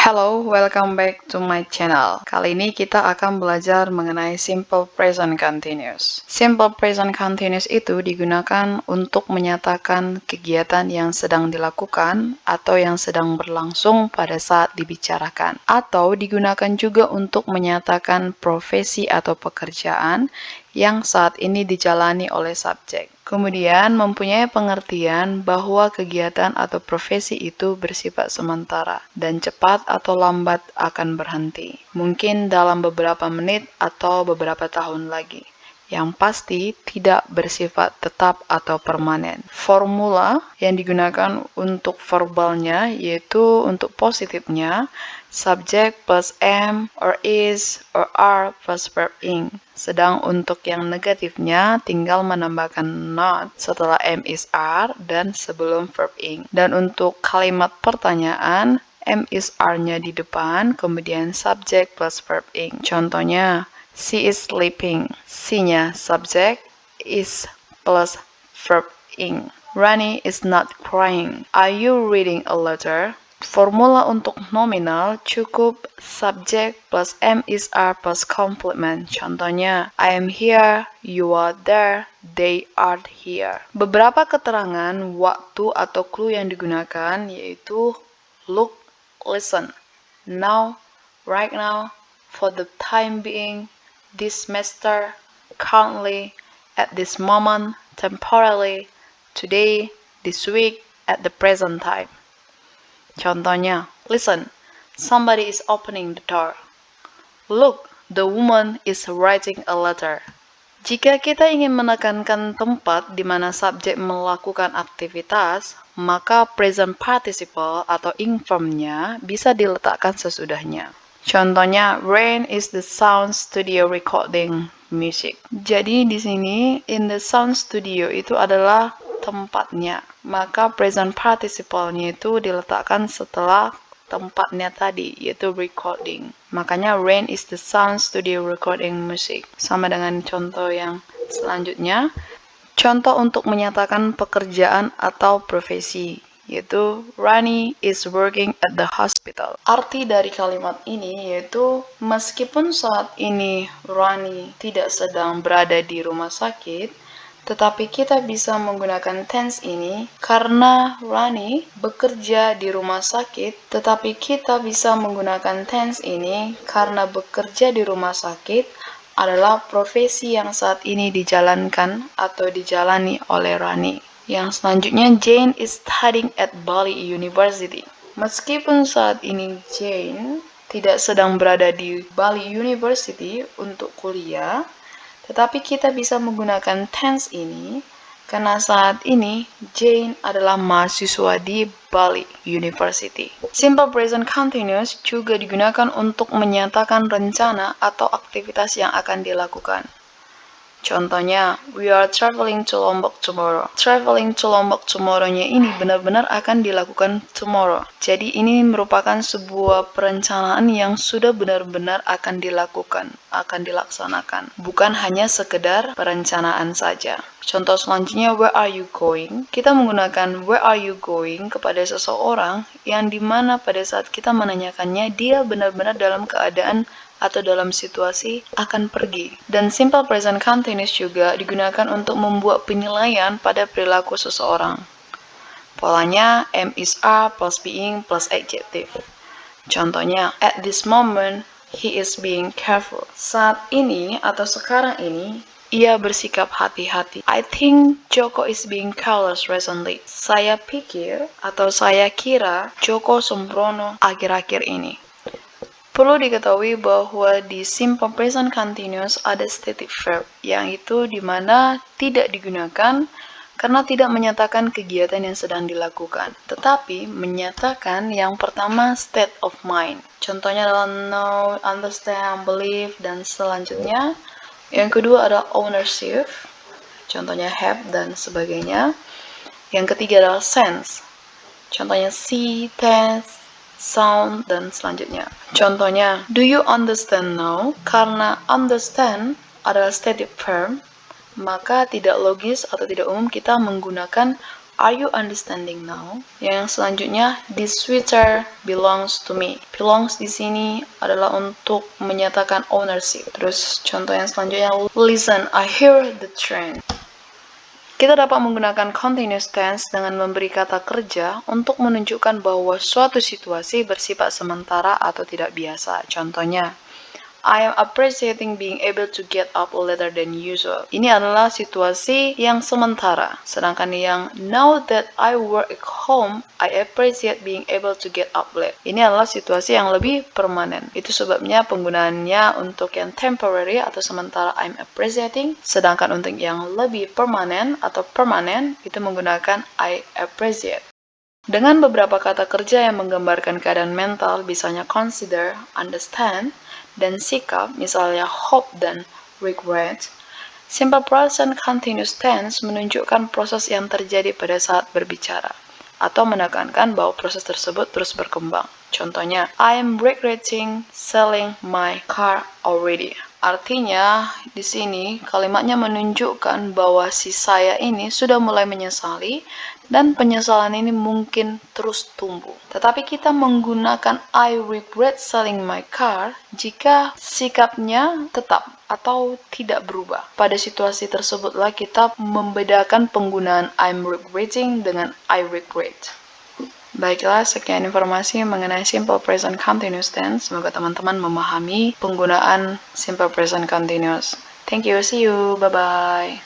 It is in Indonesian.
Hello, welcome back to my channel. Kali ini kita akan belajar mengenai simple present continuous. Simple present continuous itu digunakan untuk menyatakan kegiatan yang sedang dilakukan atau yang sedang berlangsung pada saat dibicarakan. Atau digunakan juga untuk menyatakan profesi atau pekerjaan yang saat ini dijalani oleh subjek. Kemudian mempunyai pengertian bahwa kegiatan atau profesi itu bersifat sementara dan cepat atau lambat akan berhenti. Mungkin dalam beberapa menit atau beberapa tahun lagi. Yang pasti tidak bersifat tetap atau permanen. Formula yang digunakan untuk verbalnya yaitu untuk positifnya subject plus am or is or are plus verb ing. Sedang untuk yang negatifnya tinggal menambahkan not setelah am is are dan sebelum verb ing. Dan untuk kalimat pertanyaan am is are-nya di depan kemudian subject plus verb ing. Contohnya she is sleeping. She-nya subject is plus verb ing. Rani is not crying. Are you reading a letter? Formula untuk nominal cukup subject plus am is are plus complement. Contohnya, I am here, you are there, they are here. Beberapa keterangan waktu atau clue yang digunakan yaitu look, listen, now, right now, for the time being, this semester, currently, at this moment, temporarily, today, this week, at the present time. Contohnya, listen, somebody is opening the door. Look, the woman is writing a letter. Jika kita ingin menekankan tempat di mana subjek melakukan aktivitas, maka present participle atau informnya bisa diletakkan sesudahnya. Contohnya, Rain is the sound studio recording music. Jadi di sini, in the sound studio itu adalah tempatnya. Maka present participle-nya itu diletakkan setelah tempatnya tadi, yaitu recording. Makanya Rain is the sound studio recording music. Sama dengan contoh yang selanjutnya. Contoh untuk menyatakan pekerjaan atau profesi, yaitu Rani is working at the hospital. Arti dari kalimat ini yaitu meskipun saat ini Rani tidak sedang berada di rumah sakit, tetapi kita bisa menggunakan tense ini karena Rani bekerja di rumah sakit, tetapi kita bisa menggunakan tense ini karena bekerja di rumah sakit adalah profesi yang saat ini dijalankan atau dijalani oleh Rani. Yang selanjutnya, Jane is studying at Bali University. Meskipun saat ini Jane tidak sedang berada di Bali University untuk kuliah, tetapi kita bisa menggunakan tense ini karena saat ini Jane adalah mahasiswa di Bali University. Simple present continuous juga digunakan untuk menyatakan rencana atau aktivitas yang akan dilakukan. Contohnya, we are traveling to Lombok tomorrow. Traveling to Lombok tomorrow-nya ini benar-benar akan dilakukan tomorrow. Jadi ini merupakan sebuah perencanaan yang sudah benar-benar akan dilakukan, akan dilaksanakan. Bukan hanya sekedar perencanaan saja. Contoh selanjutnya, where are you going? Kita menggunakan where are you going kepada seseorang yang dimana pada saat kita menanyakannya, dia benar-benar dalam keadaan atau dalam situasi akan pergi. Dan simple present continuous juga digunakan untuk membuat penilaian pada perilaku seseorang. Polanya am is are plus being plus adjective. Contohnya, at this moment, he is being careful. Saat ini atau sekarang ini, ia bersikap hati-hati. I think Joko is being careless recently. Saya pikir atau saya kira Joko sembrono akhir-akhir ini. Perlu diketahui bahwa di simple present continuous ada stative verb, yang itu dimana tidak digunakan karena tidak menyatakan kegiatan yang sedang dilakukan, tetapi menyatakan yang pertama state of mind. Contohnya adalah know, understand, believe, dan selanjutnya. Yang kedua adalah ownership, contohnya have dan sebagainya. Yang ketiga adalah sense, contohnya see, taste, sound, dan selanjutnya. Contohnya, do you understand now? Karena understand adalah stative verb, maka tidak logis atau tidak umum kita menggunakan Are you understanding now? Yang selanjutnya, this sweater belongs to me. Belongs di sini adalah untuk menyatakan ownership. Terus contoh yang selanjutnya, listen, I hear the train. Kita dapat menggunakan continuous tense dengan memberi kata kerja untuk menunjukkan bahwa suatu situasi bersifat sementara atau tidak biasa. Contohnya, I am appreciating being able to get up later than usual. Ini adalah situasi yang sementara. Sedangkan yang now that I work at home, I appreciate being able to get up late. Ini adalah situasi yang lebih permanen. Itu sebabnya penggunaannya untuk yang temporary atau sementara I'm appreciating. Sedangkan untuk yang lebih permanen atau permanen itu menggunakan I appreciate. Dengan beberapa kata kerja yang menggambarkan keadaan mental, misalnya consider, understand, dan sikap, misalnya hope dan regret, simple present continuous tense menunjukkan proses yang terjadi pada saat berbicara, atau menekankan bahwa proses tersebut terus berkembang. Contohnya, I am regretting selling my car already. Artinya, di sini kalimatnya menunjukkan bahwa si saya ini sudah mulai menyesali dan penyesalan ini mungkin terus tumbuh. Tetapi kita menggunakan I regret selling my car jika sikapnya tetap atau tidak berubah. Pada situasi tersebutlah kita membedakan penggunaan I'm regretting dengan I regret. Baiklah, sekian informasi mengenai simple present continuous tense. Semoga teman-teman memahami penggunaan simple present continuous. Thank you, see you, bye-bye.